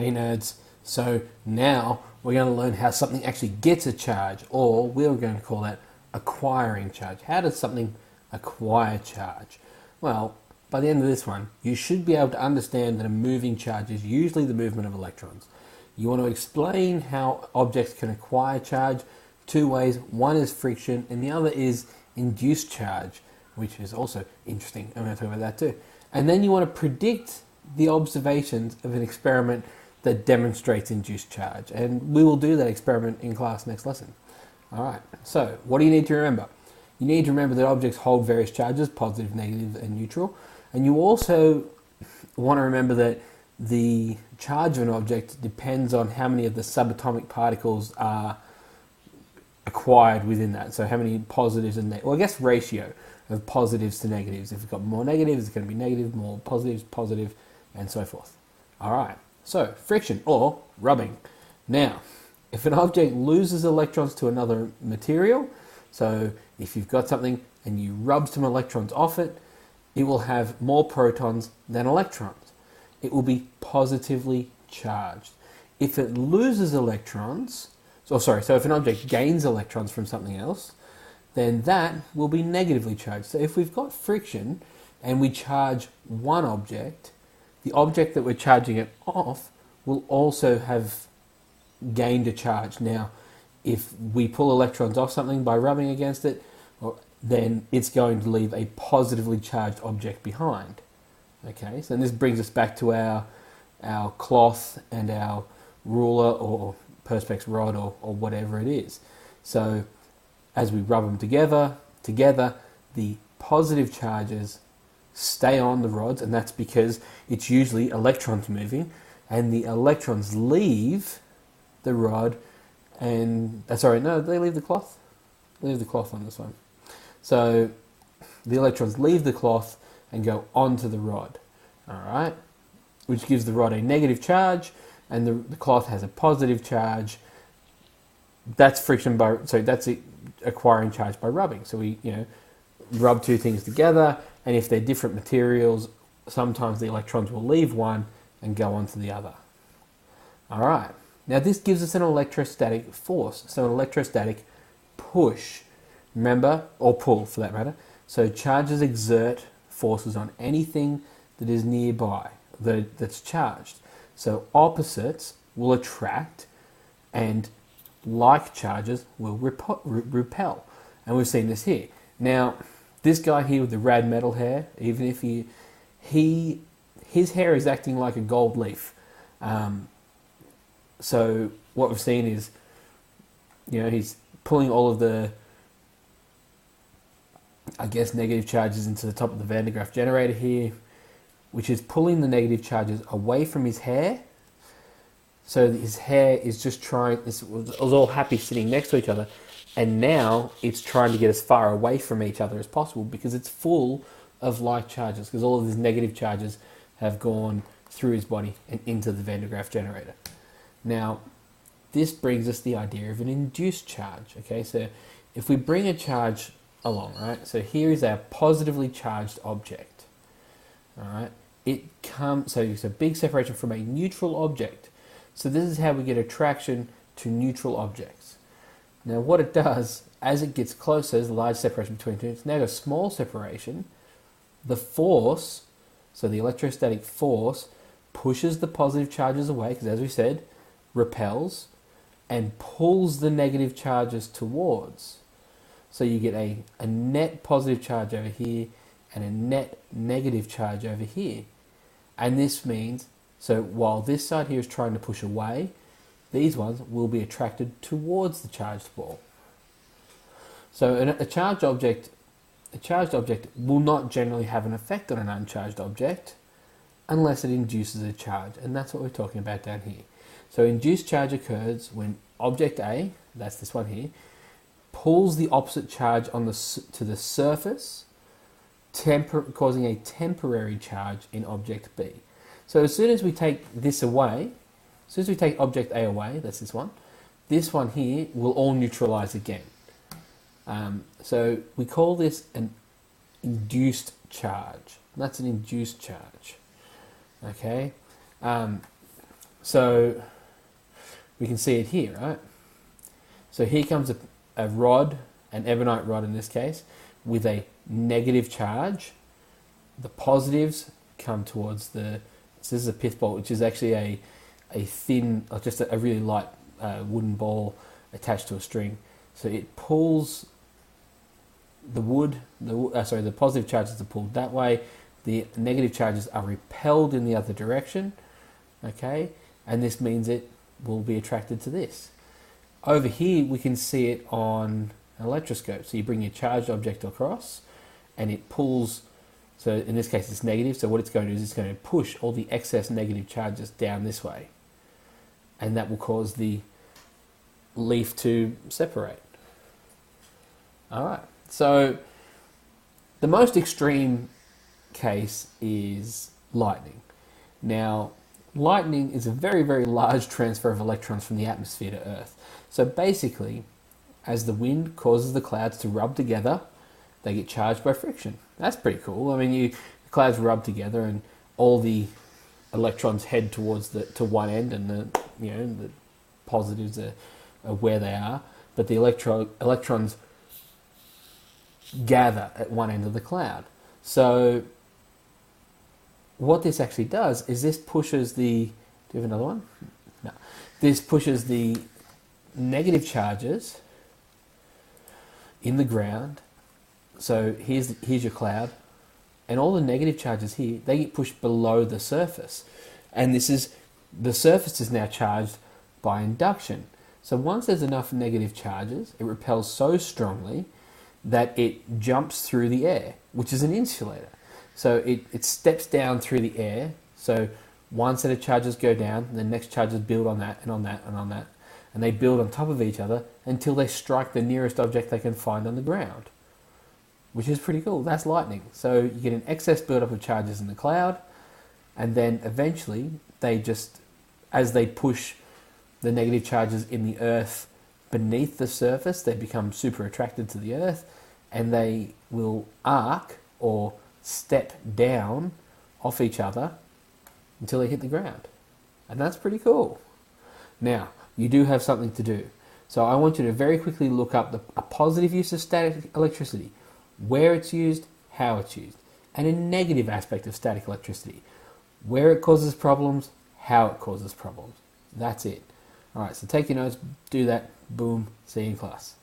Hey nerds, so now we're going to learn how something actually gets a charge, or we're going to call that acquiring charge. How does something acquire charge? Well, by the end of this one, you should be able to understand that a moving charge is usually the movement of electrons. You want to explain how objects can acquire charge two ways. One is friction and the other is induced charge, which is also interesting. I'm going to talk about that too. And then you want to predict the observations of an experiment that demonstrates induced charge. And we will do that experiment in class next lesson. All right, so what do you need to remember? You need to remember that objects hold various charges, positive, negative, and neutral. And you also want to remember that the charge of an object depends on how many of the subatomic particles are acquired within that. So how many positives and negatives, well, I guess ratio of positives to negatives. If you've got more negatives, it's going to be negative, more positives, positive, and so forth. All right. So, friction or rubbing. Now, if an object loses electrons to another material, so if you've got something and you rub some electrons off it, it will have more protons than electrons. It will be positively charged. If it loses electrons, so if an object gains electrons from something else, then that will be negatively charged. So if we've got friction and we charge one object, the object that we're charging it off will also have gained a charge. Now, if we pull electrons off something by rubbing against it, then it's going to leave a positively charged object behind. Okay, so this brings us back to our cloth and our ruler or perspex rod or whatever it is. So as we rub them together, the positive charges stay on the rods, and that's because it's usually electrons moving, and the electrons leave the rod and they leave the cloth. Leave the cloth on this one. So the electrons leave the cloth and go onto the rod. All right, which gives the rod a negative charge, and the cloth has a positive charge. That's friction that's acquiring charge by rubbing. So we rub two things together, and if they're different materials, sometimes the electrons will leave one and go on to the other. All right, now this gives us an electrostatic force, so an electrostatic push, remember, or pull for that matter. So charges exert forces on anything that is nearby that's charged. So opposites will attract and like charges will repel. And we've seen this here. Now, this guy here with the rad metal hair, even if his hair is acting like a gold leaf. So what we've seen is, he's pulling all of the, negative charges into the top of the Van de Graaff generator here, which is pulling the negative charges away from his hair. So his hair is just it was all happy sitting next to each other. And now it's trying to get as far away from each other as possible because it's full of like charges, because all of these negative charges have gone through his body and into the Van de Graaff generator. Now, this brings us the idea of an induced charge. Okay, so if we bring a charge along, right? So here is our positively charged object. All right, so it's a big separation from a neutral object. So this is how we get attraction to neutral objects. Now what it does, as it gets closer, there's a large separation between two, it's now got a small separation. The force, so the electrostatic force, pushes the positive charges away, because as we said, repels, and pulls the negative charges towards. So you get a net positive charge over here, and a net negative charge over here. And this means, so while this side here is trying to push away, these ones will be attracted towards the charged ball. So a charged object will not generally have an effect on an uncharged object unless it induces a charge, and that's what we're talking about down here. So induced charge occurs when object A, that's this one here, pulls the opposite charge to the surface, causing a temporary charge in object B. So as soon as we take this away, as soon as we take object A away, that's this one here will all neutralize again. So we call this an induced charge. That's an induced charge. Okay. So we can see it here, right? So here comes a rod, an ebonite rod in this case, with a negative charge. The positives come towards so this is a pith ball, which is actually a thin, or just a really light wooden ball attached to a string. So it pulls the wood, the positive charges are pulled that way, the negative charges are repelled in the other direction, okay? And this means it will be attracted to this. Over here, we can see it on an electroscope. So you bring your charged object across, and it pulls, so in this case it's negative, so what it's going to do is it's going to push all the excess negative charges down this way. And that will cause the leaf to separate. Alright, so the most extreme case is lightning. Now, lightning is a very, very large transfer of electrons from the atmosphere to Earth. So basically, as the wind causes the clouds to rub together, they get charged by friction. That's pretty cool. I mean, the clouds rub together and all the electrons head towards to one end, and the positives are where they are, but the electrons gather at one end of the cloud. So what this actually does is this pushes the... Do you have another one? No. This pushes the negative charges in the ground. So here's your cloud, and all the negative charges here, they get pushed below the surface. And the surface is now charged by induction. So once there's enough negative charges, it repels so strongly that it jumps through the air, which is an insulator. So it steps down through the air. So one set of charges go down, and the next charges build on that and on that and on that. And they build on top of each other until they strike the nearest object they can find on the ground, which is pretty cool. That's lightning. So you get an excess buildup of charges in the cloud, and then eventually as they push the negative charges in the earth beneath the surface, they become super attracted to the earth, and they will arc or step down off each other until they hit the ground. And that's pretty cool. Now, you do have something to do. So I want you to very quickly look up a positive use of static electricity, where it's used, how it's used, and a negative aspect of static electricity, where it causes problems, how it causes problems. That's it. All right, so take your notes, do that, boom, see you in class.